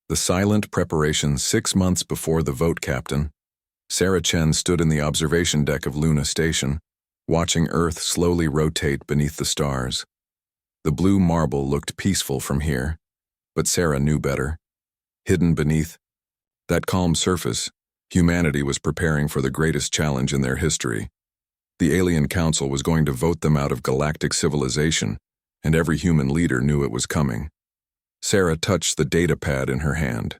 The silent preparation 6 months before the vote, Captain. Sarah Chen stood in the observation deck of Luna Station, watching Earth slowly rotate beneath the stars. The blue marble looked peaceful from here, but Sarah knew better. Hidden beneath that calm surface, humanity was preparing for the greatest challenge in their history. The Alien Council was going to vote them out of galactic civilization, and every human leader knew it was coming. Sarah touched the data pad in her hand.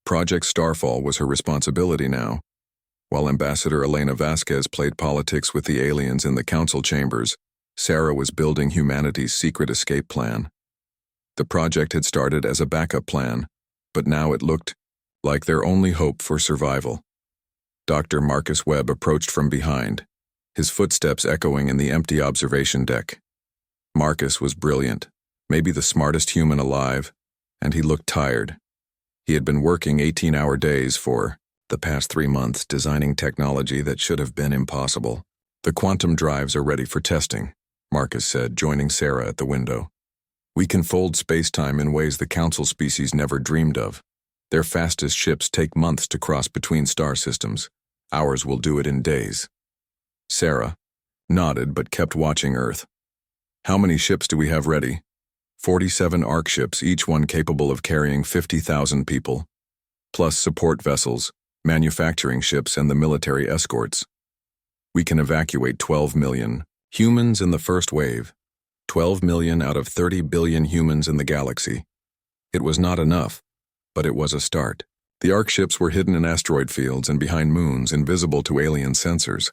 Project Starfall was her responsibility now. While Ambassador Elena Vasquez played politics with the aliens in the council chambers, Sarah was building humanity's secret escape plan. The project had started as a backup plan, but now it looked like their only hope for survival. Dr. Marcus Webb approached from behind, his footsteps echoing in the empty observation deck. Marcus was brilliant, maybe the smartest human alive, and he looked tired. He had been working 18-hour days for the past 3 months designing technology that should have been impossible. "The quantum drives are ready for testing," Marcus said, joining Sarah at the window. "We can fold space-time in ways the council species never dreamed of. Their fastest ships take months to cross between star systems. Ours will do it in days." Sarah nodded but kept watching Earth. "How many ships do we have ready?" 47 ARC ships, each one capable of carrying 50,000 people, plus support vessels, manufacturing ships, and the military escorts. We can evacuate 12 million humans in the first wave, 12 million out of 30 billion humans in the galaxy. It was not enough, but it was a start. The ARC ships were hidden in asteroid fields and behind moons, invisible to alien sensors.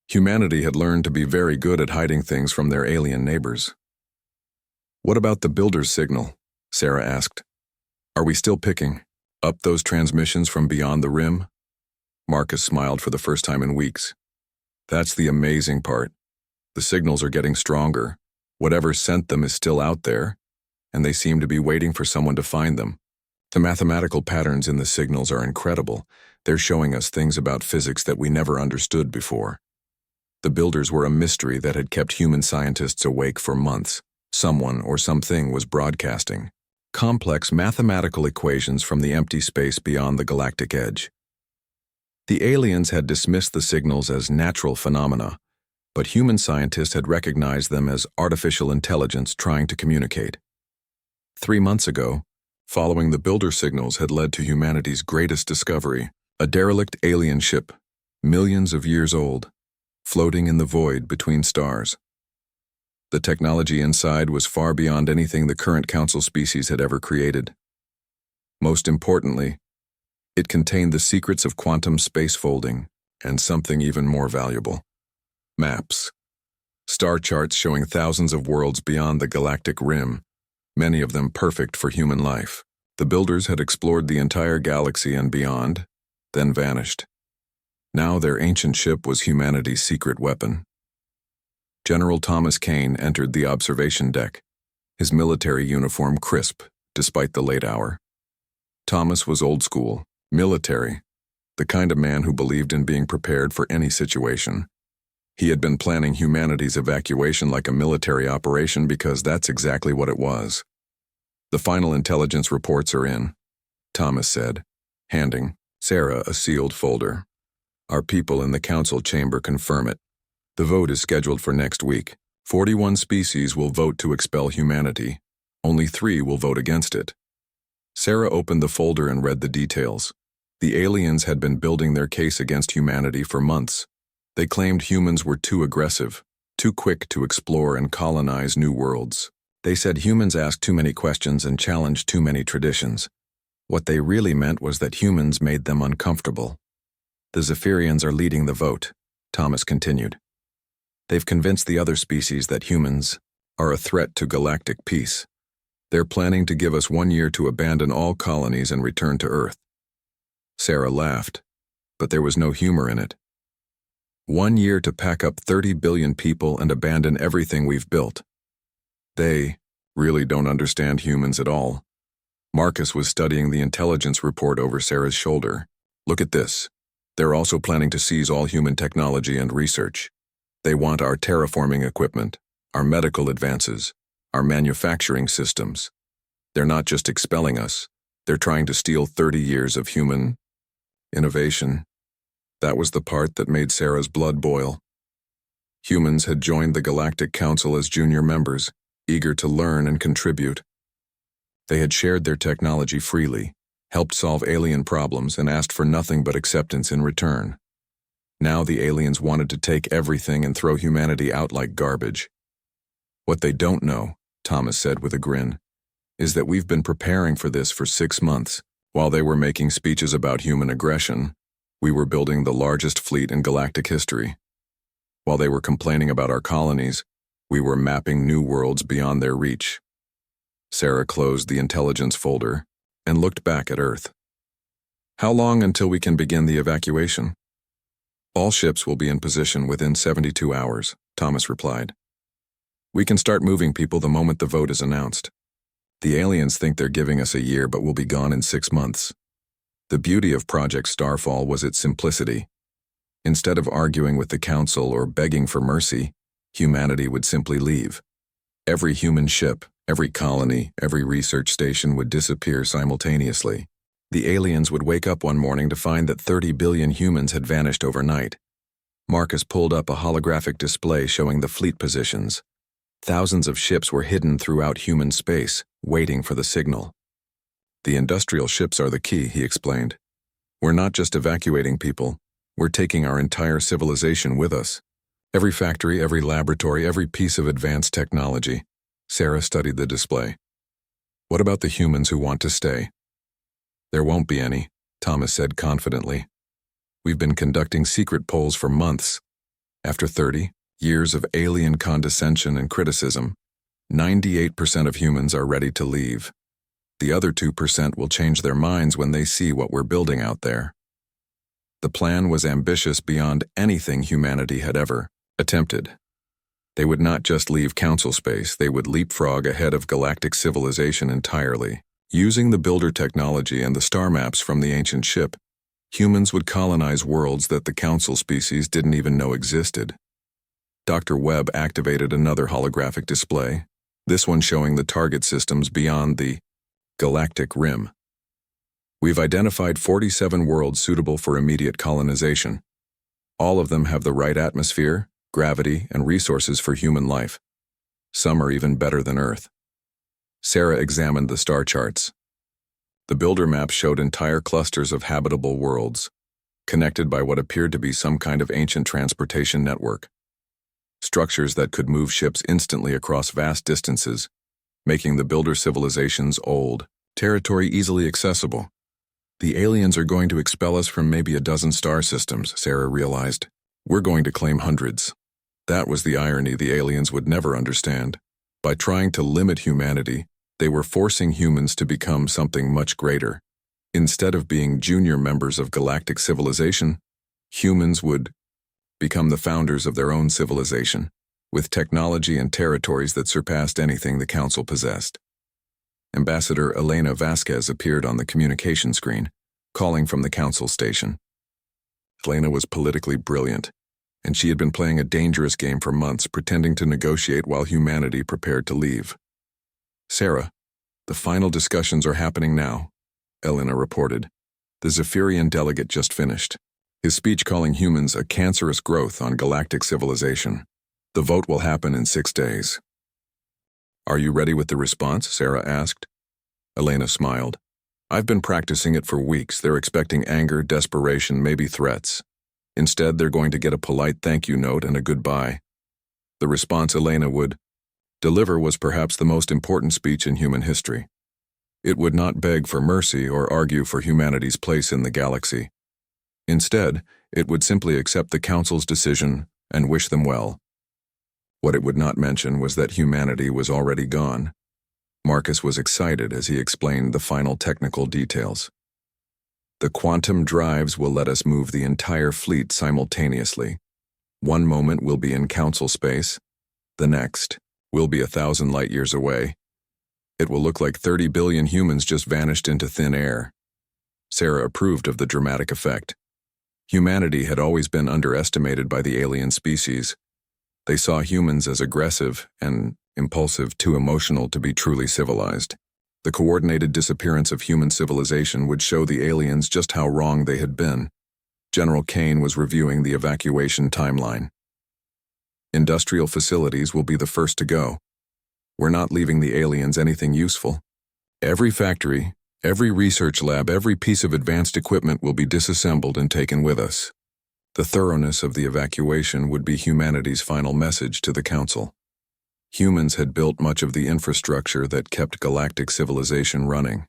Humanity had learned to be very good at hiding things from their alien neighbors. "What about the builder's signal?" Sarah asked. "Are we still picking up those transmissions from beyond the rim?" Marcus smiled for the first time in weeks. "That's the amazing part. The signals are getting stronger. Whatever sent them is still out there, and they seem to be waiting for someone to find them. The mathematical patterns in the signals are incredible. They're showing us things about physics that we never understood before." The builders were a mystery that had kept human scientists awake for months. Someone or something was broadcasting complex mathematical equations from the empty space beyond the galactic edge. The aliens had dismissed the signals as natural phenomena, but human scientists had recognized them as artificial intelligence trying to communicate. 3 months ago, following the builder signals had led to humanity's greatest discovery, a derelict alien ship, millions of years old, floating in the void between stars. The technology inside was far beyond anything the current council species had ever created. Most importantly, it contained the secrets of quantum space folding and something even more valuable: maps. Star charts showing thousands of worlds beyond the galactic rim, many of them perfect for human life. The builders had explored the entire galaxy and beyond, then vanished. Now their ancient ship was humanity's secret weapon. General Thomas Kane entered the observation deck, his military uniform crisp despite the late hour. Thomas was old school, military, the kind of man who believed in being prepared for any situation. He had been planning humanity's evacuation like a military operation because that's exactly what it was. "The final intelligence reports are in," Thomas said, handing Sarah a sealed folder. "Our people in the council chamber confirm it. The vote is scheduled for next week. 41 species will vote to expel humanity. Only 3 will vote against it." Sarah opened the folder and read the details. The aliens had been building their case against humanity for months. They claimed humans were too aggressive, too quick to explore and colonize new worlds. They said humans asked too many questions and challenged too many traditions. What they really meant was that humans made them uncomfortable. "The Zephyrians are leading the vote," Thomas continued. "They've convinced the other species that humans are a threat to galactic peace. They're planning to give us 1 year to abandon all colonies and return to Earth." Sarah laughed, but there was no humor in it. 1 year to pack up 30 billion people and abandon everything we've built. They really don't understand humans at all. Marcus was studying the intelligence report over Sarah's shoulder. "Look at this. They're also planning to seize all human technology and research. They want our terraforming equipment, our medical advances, our manufacturing systems. They're not just expelling us, They're trying to steal 30 years of human innovation. That was the part that made Sarah's blood boil. Humans had joined the Galactic Council as junior members, eager to learn and contribute. They had shared their technology freely, helped solve alien problems, and asked for nothing but acceptance in return. Now the aliens wanted to take everything and throw humanity out like garbage. What they don't know, Thomas said with a grin, is that we've been preparing for this for 6 months. While they were making speeches about human aggression, we were building the largest fleet in galactic history. While they were complaining about our colonies, we were mapping new worlds beyond their reach. Sarah closed the intelligence folder and looked back at Earth. How long until we can begin the evacuation? All ships will be in position within 72 hours, Thomas replied. We can start moving people the moment the vote is announced. The aliens think they're giving us a year, but we'll be gone in 6 months. The beauty of Project Starfall was its simplicity. Instead of arguing with the Council or begging for mercy, humanity would simply leave. Every human ship, every colony, every research station would disappear simultaneously. The aliens would wake up one morning to find that 30 billion humans had vanished overnight. Marcus pulled up a holographic display showing the fleet positions. Thousands of ships were hidden throughout human space, waiting for the signal. The industrial ships are the key, he explained. We're not just evacuating people, we're taking our entire civilization with us. Every factory, every laboratory, every piece of advanced technology. Sarah studied the display. What about the humans who want to stay? There won't be any, Thomas said confidently. We've been conducting secret polls for months. After 30 years of alien condescension and criticism, 98% of humans are ready to leave. The other 2% will change their minds when they see what we're building out there. The plan was ambitious beyond anything humanity had ever attempted. They would not just leave council space, they would leapfrog ahead of galactic civilization entirely. Using the builder technology and the star maps from the ancient ship, humans would colonize worlds that the council species didn't even know existed. Dr. Webb activated another holographic display, this one showing the target systems beyond the galactic rim. We've identified 47 worlds suitable for immediate colonization. All of them have the right atmosphere, gravity, and resources for human life. Some are even better than Earth. Sarah examined the star charts. The builder map showed entire clusters of habitable worlds, connected by what appeared to be some kind of ancient transportation network. Structures that could move ships instantly across vast distances, making the builder civilization's old territory easily accessible. The aliens are going to expel us from maybe a dozen star systems, Sarah realized. We're going to claim hundreds. That was the irony the aliens would never understand. By trying to limit humanity, they were forcing humans to become something much greater. Instead of being junior members of galactic civilization, humans would become the founders of their own civilization, with technology and territories that surpassed anything the Council possessed. Ambassador Elena Vasquez appeared on the communication screen, calling from the Council station. Elena was politically brilliant, and she had been playing a dangerous game for months, pretending to negotiate while humanity prepared to leave. Sarah, the final discussions are happening now, Elena reported. The Zephyrian delegate just finished his speech calling humans a cancerous growth on galactic civilization. The vote will happen in 6 days. Are you ready with the response? Sarah asked. Elena smiled. I've been practicing it for weeks. They're expecting anger, desperation, maybe threats. Instead, they're going to get a polite thank you note and a goodbye. The response Elena would deliver was perhaps the most important speech in human history. It would not beg for mercy or argue for humanity's place in the galaxy. Instead, it would simply accept the Council's decision and wish them well. What it would not mention was that humanity was already gone. Marcus was excited as he explained the final technical details. The quantum drives will let us move the entire fleet simultaneously. One moment we'll be in Council space, the next we'll be 1,000 light years away. It will look like 30 billion humans just vanished into thin air. Sarah approved of the dramatic effect. Humanity had always been underestimated by the alien species. They saw humans as aggressive and impulsive, too emotional to be truly civilized. The coordinated disappearance of human civilization would show the aliens just how wrong they had been. General Kane was reviewing the evacuation timeline. Industrial facilities will be the first to go. We're not leaving the aliens anything useful. Every factory, every research lab, every piece of advanced equipment will be disassembled and taken with us. The thoroughness of the evacuation would be humanity's final message to the Council. Humans had built much of the infrastructure that kept galactic civilization running.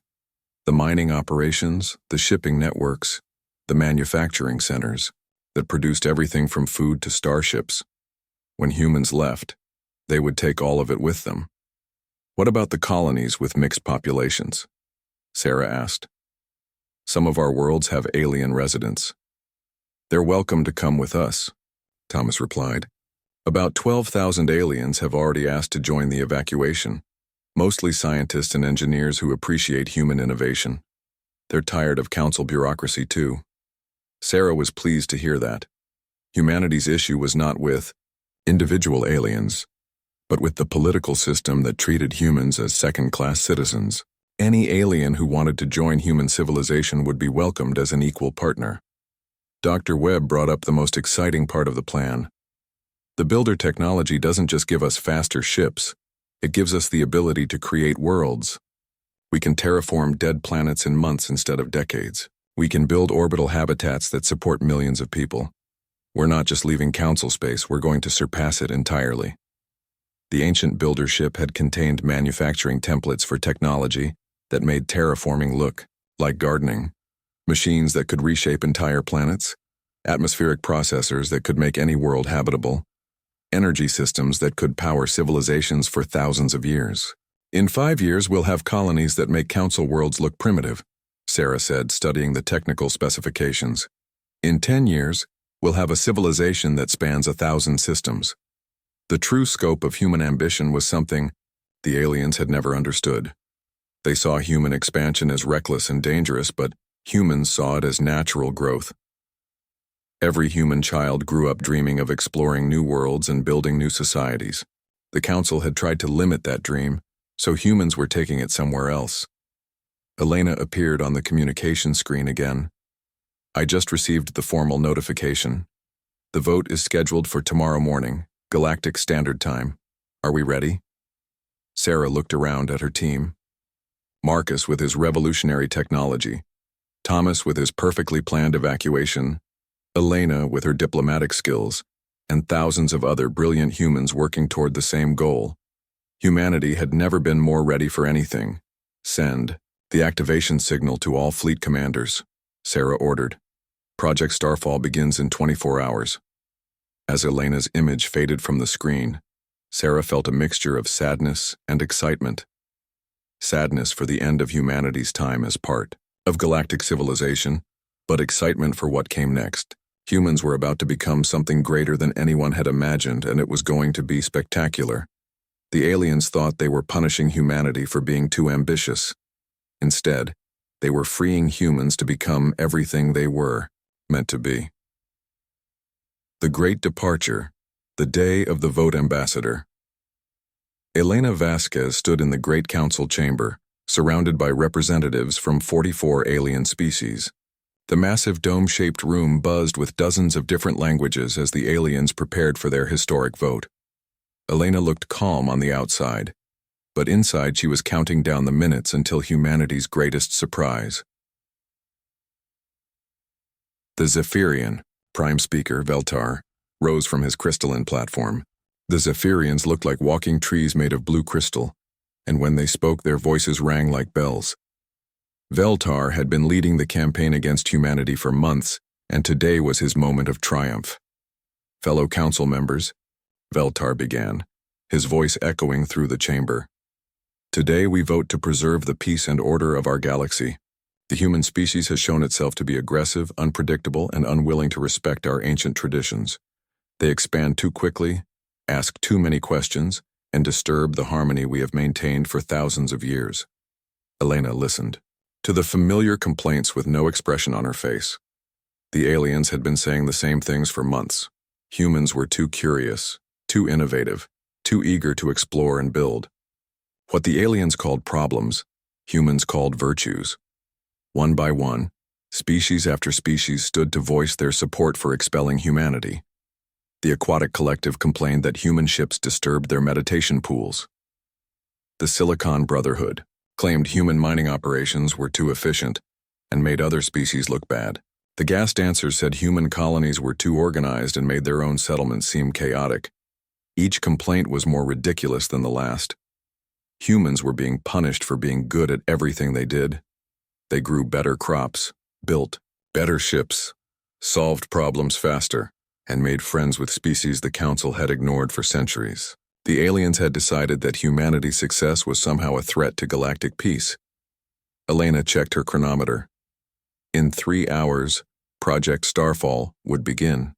The mining operations, the shipping networks, the manufacturing centers that produced everything from food to starships. When humans left, they would take all of it with them. What about the colonies with mixed populations? Sarah asked. Some of our worlds have alien residents. They're welcome to come with us, Thomas replied. About 12,000 aliens have already asked to join the evacuation, mostly scientists and engineers who appreciate human innovation. They're tired of council bureaucracy too. Sarah was pleased to hear that. Humanity's issue was not with individual aliens, but with the political system that treated humans as second-class citizens. Any alien who wanted to join human civilization would be welcomed as an equal partner. Dr. Webb brought up the most exciting part of the plan. The builder technology doesn't just give us faster ships, it gives us the ability to create worlds. We can terraform dead planets in months instead of decades. We can build orbital habitats that support millions of people. We're not just leaving council space, we're going to surpass it entirely. The ancient builder ship had contained manufacturing templates for technology that made terraforming look like gardening, machines that could reshape entire planets, atmospheric processors that could make any world habitable, energy systems that could power civilizations for thousands of years. In 5 years, we'll have colonies that make council worlds look primitive, Sarah said, studying the technical specifications. In 10 years, we'll have a civilization that spans 1,000 systems. The true scope of human ambition was something the aliens had never understood. They saw human expansion as reckless and dangerous, but humans saw it as natural growth. Every human child grew up dreaming of exploring new worlds and building new societies. The Council had tried to limit that dream, so humans were taking it somewhere else. Elena appeared on the communication screen again. I just received the formal notification. The vote is scheduled for tomorrow morning, Galactic Standard Time. Are we ready? Sarah looked around at her team. Marcus with his revolutionary technology, Thomas with his perfectly planned evacuation, Elena with her diplomatic skills, and thousands of other brilliant humans working toward the same goal. Humanity had never been more ready for anything. Send the activation signal to all fleet commanders, Sarah ordered. Project Starfall begins in 24 hours. As Elena's image faded from the screen, Sarah felt a mixture of sadness and excitement. Sadness for the end of humanity's time as part of galactic civilization, but excitement for what came next. Humans were about to become something greater than anyone had imagined, and it was going to be spectacular. The aliens thought they were punishing humanity for being too ambitious. Instead, they were freeing humans to become everything they were meant to be. The Great Departure, the day of the Vote Ambassador. Elena Vasquez stood in the Great Council chamber, surrounded by representatives from 44 alien species. The massive dome-shaped room buzzed with dozens of different languages as the aliens prepared for their historic vote. Elena looked calm on the outside, but inside she was counting down the minutes until humanity's greatest surprise. The Zephyrian, Prime Speaker Veltar, rose from his crystalline platform. The Zephyrians looked like walking trees made of blue crystal, and when they spoke their voices rang like bells. Veltar had been leading the campaign against humanity for months, and today was his moment of triumph. Fellow council members, Veltar began, his voice echoing through the chamber. Today we vote to preserve the peace and order of our galaxy. The human species has shown itself to be aggressive, unpredictable, and unwilling to respect our ancient traditions. They expand too quickly, ask too many questions, and disturb the harmony we have maintained for thousands of years. Elena listened to the familiar complaints with no expression on her face. The aliens had been saying the same things for months. Humans were too curious, too innovative, too eager to explore and build. What the aliens called problems, humans called virtues. One by one, species after species stood to voice their support for expelling humanity. The aquatic collective complained that human ships disturbed their meditation pools. The Silicon Brotherhood claimed human mining operations were too efficient and made other species look bad. The gas dancers said human colonies were too organized and made their own settlements seem chaotic. Each complaint was more ridiculous than the last. Humans were being punished for being good at everything they did. They grew better crops, built better ships, solved problems faster, and made friends with species the Council had ignored for centuries. The aliens had decided that humanity's success was somehow a threat to galactic peace. Elena checked her chronometer. In 3 hours, Project Starfall would begin.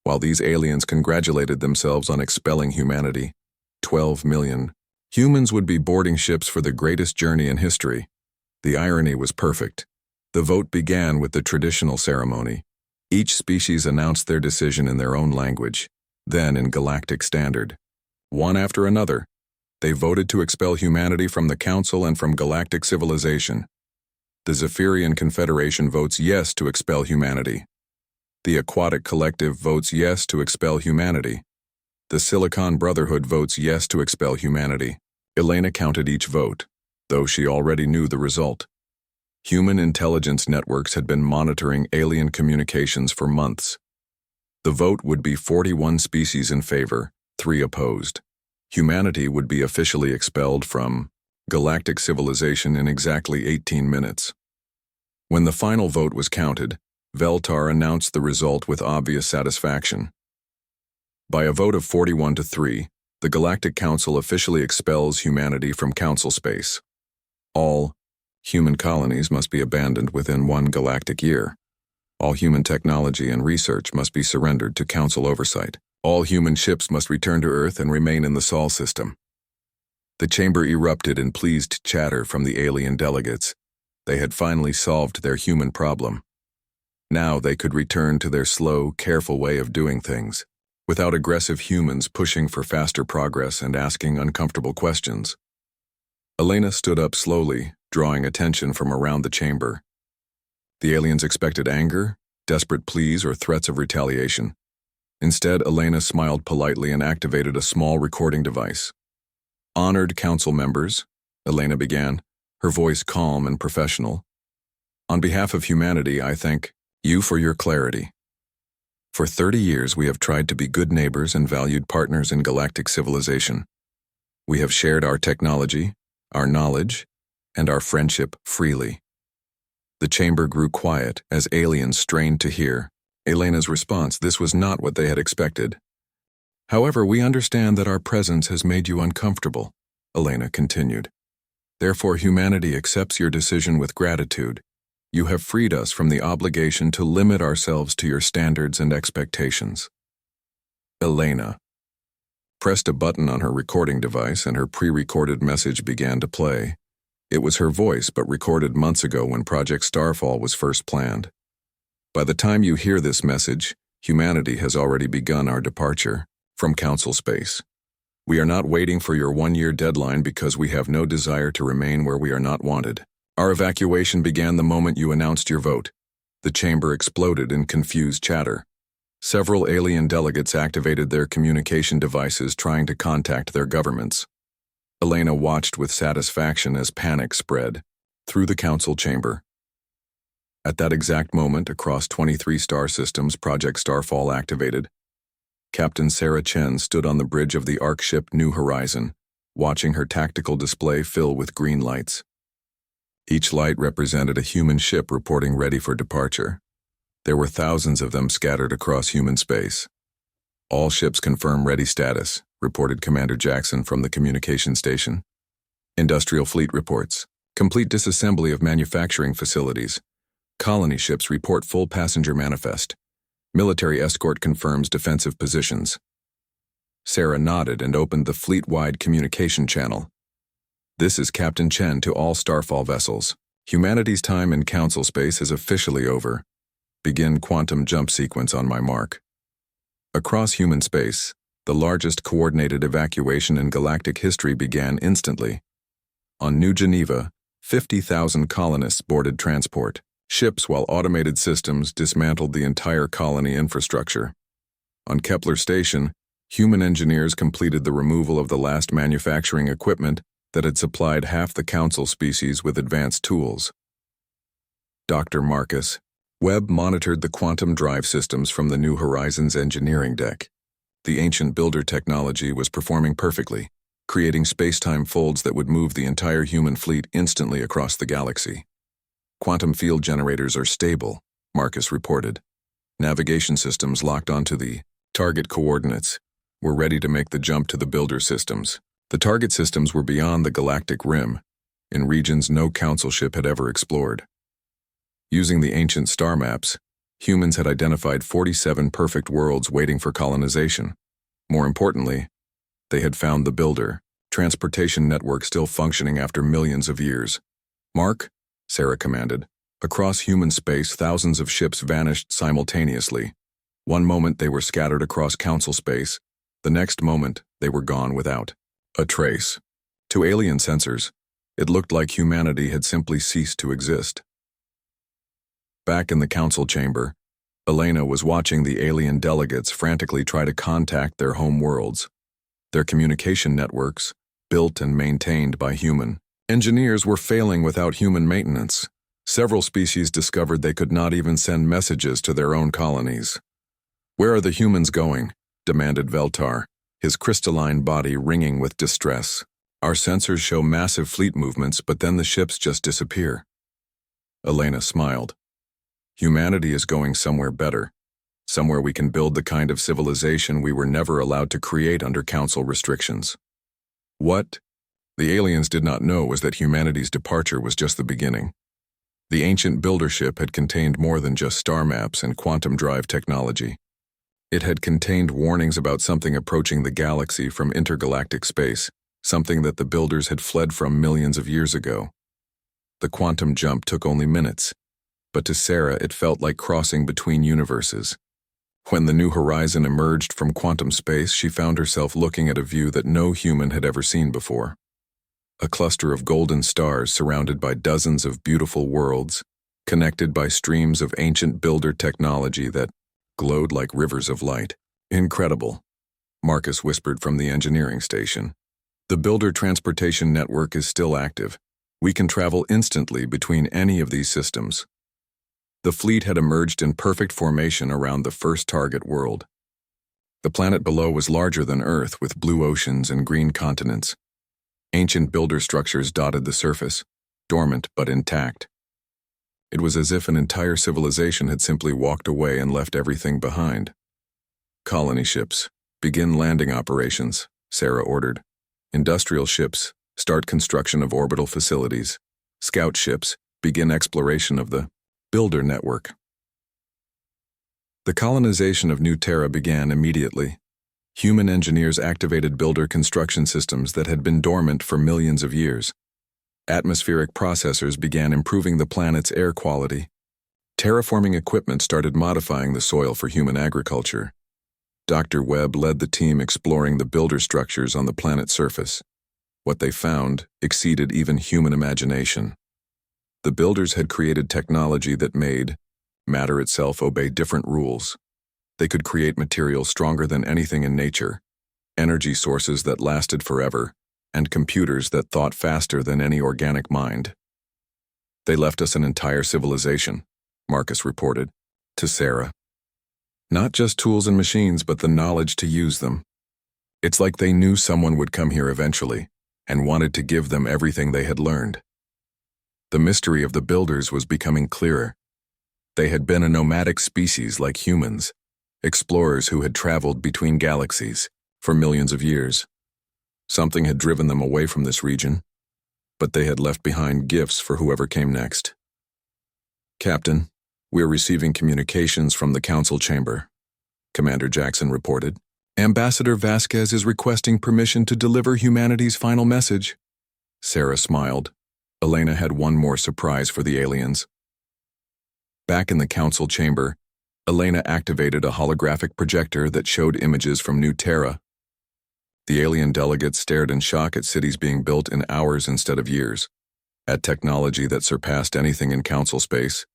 While these aliens congratulated themselves on expelling humanity, 12 million humans would be boarding ships for the greatest journey in history. The irony was perfect. The vote began with the traditional ceremony. Each species announced their decision in their own language, then in Galactic Standard. One after another, they voted to expel humanity from the Council and from galactic civilization. The Zephyrian Confederation votes yes to expel humanity. The Aquatic Collective votes yes to expel humanity. The Silicon Brotherhood votes yes to expel humanity. Elena counted each vote, though she already knew the result. Human intelligence networks had been monitoring alien communications for months. The vote would be 41 species in favor, 3 opposed. Humanity would be officially expelled from galactic civilization in exactly 18 minutes. When the final vote was counted, Veltar announced the result with obvious satisfaction. By a vote of 41 to 3, the Galactic Council officially expels humanity from Council space. All human colonies must be abandoned within 1 galactic year. All human technology and research must be surrendered to Council oversight. All human ships must return to Earth and remain in the Sol system. The chamber erupted in pleased chatter from the alien delegates. They had finally solved their human problem. Now they could return to their slow, careful way of doing things, without aggressive humans pushing for faster progress and asking uncomfortable questions. Elena stood up slowly, drawing attention from around the chamber. The aliens expected anger, desperate pleas, or threats of retaliation. Instead, Elena smiled politely and activated a small recording device. "Honored Council members," Elena began, her voice calm and professional. "On behalf of humanity, I thank you for your clarity. For 30 years, we have tried to be good neighbors and valued partners in galactic civilization. We have shared our technology, our knowledge, and our friendship freely." The chamber grew quiet as aliens strained to hear Elena's response. This was not what they had expected. "However, we understand that our presence has made you uncomfortable," Elena continued. "Therefore, humanity accepts your decision with gratitude. You have freed us from the obligation to limit ourselves to your standards and expectations." Elena pressed a button on her recording device and her pre-recorded message began to play. It was her voice, but recorded months ago when Project Starfall was first planned. "By the time you hear this message, humanity has already begun our departure from Council space. We are not waiting for your 1-year deadline because we have no desire to remain where we are not wanted. Our evacuation began the moment you announced your vote." The chamber exploded in confused chatter. Several alien delegates activated their communication devices trying to contact their governments. Elena watched with satisfaction as panic spread through the Council chamber. At that exact moment, across 23 star systems, Project Starfall activated. Captain Sarah Chen stood on the bridge of the Ark ship New Horizon, watching her tactical display fill with green lights. Each light represented a human ship reporting ready for departure. There were thousands of them scattered across human space. "All ships confirm ready status," reported Commander Jackson from the communication station. "Industrial fleet reports. Complete disassembly of manufacturing facilities. Colony ships report full passenger manifest. Military escort confirms defensive positions." Sarah nodded and opened the fleet-wide communication channel. "This is Captain Chen to all Starfall vessels. Humanity's time in Council space is officially over. Begin quantum jump sequence on my mark." Across human space, the largest coordinated evacuation in galactic history began instantly. On New Geneva, 50,000 colonists boarded transport ships while automated systems dismantled the entire colony infrastructure. On Kepler Station, human engineers completed the removal of the last manufacturing equipment that had supplied half the council species with advanced tools. Dr. Marcus Webb monitored the quantum drive systems from the New Horizons engineering deck. The ancient builder technology was performing perfectly, creating space-time folds that would move the entire human fleet instantly across the galaxy. Quantum field generators are stable, Marcus reported. Navigation systems locked onto the target coordinates were ready to make the jump to the builder systems. The target systems were beyond the galactic rim, in regions no council ship had ever explored. Using the ancient star maps, humans had identified 47 perfect worlds waiting for colonization. More importantly, they had found the builder, transportation network still functioning after millions of years. "Mark," Sarah commanded. Across human space, thousands of ships vanished simultaneously. One moment they were scattered across council space, the next moment they were gone without a trace. To alien sensors, it looked like humanity had simply ceased to exist. Back in the council chamber, Elena was watching the alien delegates frantically try to contact their home worlds. Their communication networks, built and maintained by human engineers, were failing without human maintenance. Several species discovered they could not even send messages to their own colonies. "Where are the humans going?" demanded Veltar, his crystalline body ringing with distress. "Our sensors show massive fleet movements, but then the ships just disappear." Elena smiled. "Humanity is going somewhere better, somewhere we can build the kind of civilization we were never allowed to create under council restrictions." What the aliens did not know was that humanity's departure was just the beginning. The ancient builder ship had contained more than just star maps and quantum drive technology. It had contained warnings about something approaching the galaxy from intergalactic space, something that the builders had fled from millions of years ago. The quantum jump took only minutes, but to Sarah it felt like crossing between universes. When the New Horizon emerged from quantum space, she found herself looking at a view that no human had ever seen before. A cluster of golden stars surrounded by dozens of beautiful worlds, connected by streams of ancient builder technology that glowed like rivers of light. "Incredible," Marcus whispered from the engineering station. "The builder transportation network is still active. We can travel instantly between any of these systems." The fleet had emerged in perfect formation around the first target world. The planet below was larger than Earth, with blue oceans and green continents. Ancient builder structures dotted the surface, dormant but intact. It was as if an entire civilization had simply walked away and left everything behind. "Colony ships, begin landing operations," Sarah ordered. "Industrial ships, start construction of orbital facilities. Scout ships, begin exploration of the builder network." The colonization of New Terra began immediately. Human engineers activated builder construction systems that had been dormant for millions of years. Atmospheric processors began improving the planet's air quality. Terraforming equipment started modifying the soil for human agriculture. Dr. Webb led the team exploring the builder structures on the planet's surface. What they found exceeded even human imagination. The builders had created technology that made matter itself obey different rules. They could create materials stronger than anything in nature, energy sources that lasted forever, and computers that thought faster than any organic mind. "They left us an entire civilization," Marcus reported, to Sarah. "Not just tools and machines, but the knowledge to use them. It's like they knew someone would come here eventually, and wanted to give them everything they had learned." The mystery of the builders was becoming clearer. They had been a nomadic species like humans, explorers who had traveled between galaxies for millions of years. Something had driven them away from this region, but they had left behind gifts for whoever came next. "Captain, we are receiving communications from the council chamber," Commander Jackson reported. "Ambassador Vasquez is requesting permission to deliver humanity's final message." Sarah smiled. Elena had one more surprise for the aliens. Back in the council chamber, Elena activated a holographic projector that showed images from New Terra. The alien delegates stared in shock at cities being built in hours instead of years. at technology that surpassed anything in council space,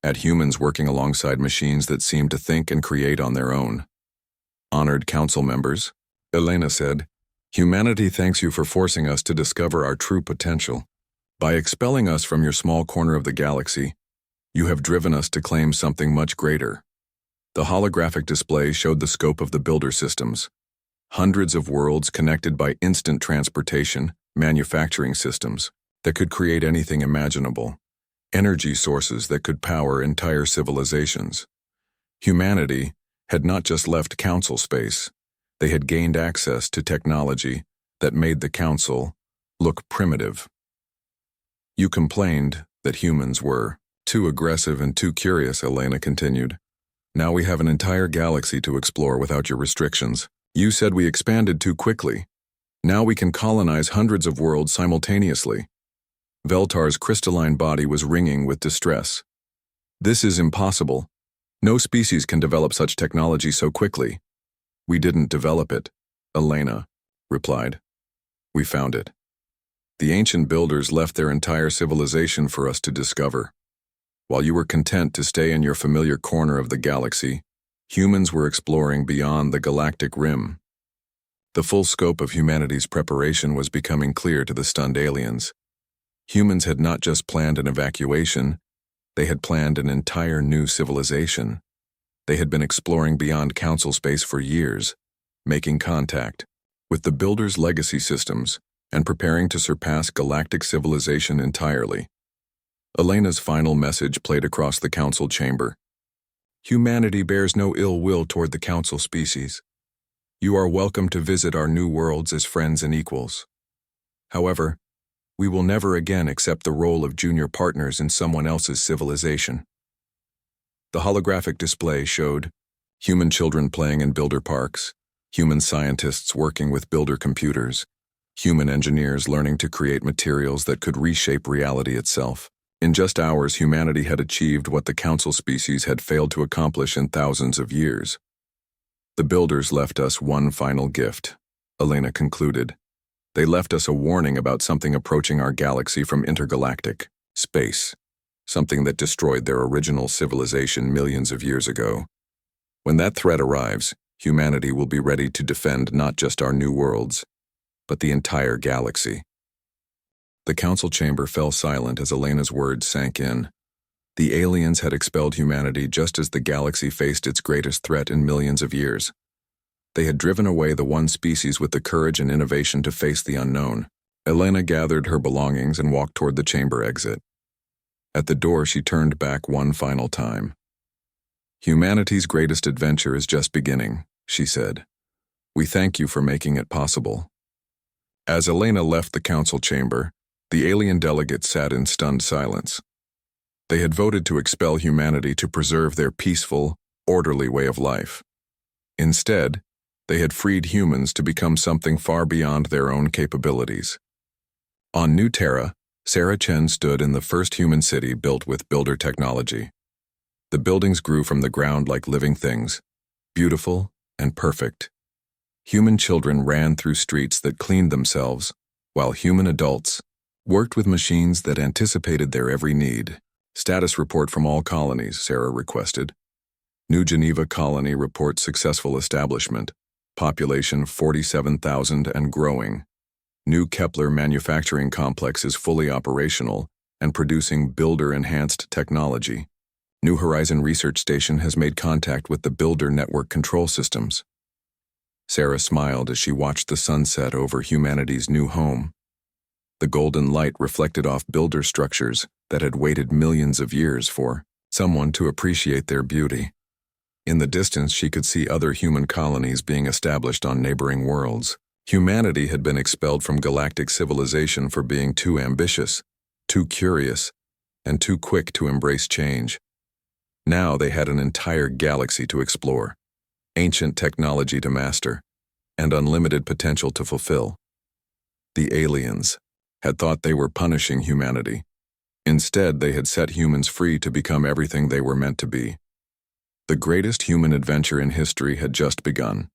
at humans working alongside machines that seemed to think and create on their own. Honored council members, Elena said, humanity thanks you for forcing us to discover our true potential. By expelling us from your small corner of the galaxy, you have driven us to claim something much greater. The holographic display showed the scope of the builder systems. Hundreds of worlds connected by instant transportation, manufacturing systems that could create anything imaginable, energy sources that could power entire civilizations. Humanity had not just left council space, they had gained access to technology that made the council look primitive. You complained that humans were too aggressive and too curious, Elena continued. Now we have an entire galaxy to explore without your restrictions. You said we expanded too quickly. Now we can colonize hundreds of worlds simultaneously. Veltar's crystalline body was ringing with distress. This is impossible. No species can develop such technology so quickly. We didn't develop it, Elena replied. We found it. The ancient builders left their entire civilization for us to discover. While you were content to stay in your familiar corner of the galaxy, humans were exploring beyond the galactic rim. The full scope of humanity's preparation was becoming clear to the stunned aliens. Humans had not just planned an evacuation, they had planned an entire new civilization. They had been exploring beyond council space for years, making contact with the Builders' legacy systems and preparing to surpass galactic civilization entirely. Elena's final message played across the council chamber. Humanity bears no ill will toward the council species. You are welcome to visit our new worlds as friends and equals. However, we will never again accept the role of junior partners in someone else's civilization. The holographic display showed human children playing in builder parks, human scientists working with builder computers, human engineers learning to create materials that could reshape reality itself. In just hours, humanity had achieved what the council species had failed to accomplish in thousands of years. The builders left us one final gift, Elena concluded. They left us a warning about something approaching our galaxy from intergalactic space, something that destroyed their original civilization millions of years ago. When that threat arrives, humanity will be ready to defend not just our new worlds, but the entire galaxy. The council chamber fell silent as Elena's words sank in. The aliens had expelled humanity just as the galaxy faced its greatest threat in millions of years. They had driven away the one species with the courage and innovation to face the unknown. Elena gathered her belongings and walked toward the chamber exit. At the door, she turned back one final time. Humanity's greatest adventure is just beginning, she said. We thank you for making it possible. As Elena left the council chamber, the alien delegates sat in stunned silence. They had voted to expel humanity to preserve their peaceful, orderly way of life. Instead, they had freed humans to become something far beyond their own capabilities. On New Terra, Sarah Chen stood in the first human city built with builder technology. The buildings grew from the ground like living things, beautiful and perfect. Human children ran through streets that cleaned themselves, while human adults worked with machines that anticipated their every need. Status report from all colonies, Sarah requested. New Geneva colony reports successful establishment. Population 47,000 and growing. New Kepler manufacturing complex is fully operational and producing builder-enhanced technology. New Horizon Research Station has made contact with the builder network control systems. Sarah smiled as she watched the sunset over humanity's new home. The golden light reflected off builder structures that had waited millions of years for someone to appreciate their beauty. In the distance, she could see other human colonies being established on neighboring worlds. Humanity had been expelled from galactic civilization for being too ambitious, too curious, and too quick to embrace change. Now they had an entire galaxy to explore, ancient technology to master, and unlimited potential to fulfill. The aliens had thought they were punishing humanity. Instead, they had set humans free to become everything they were meant to be. The greatest human adventure in history had just begun.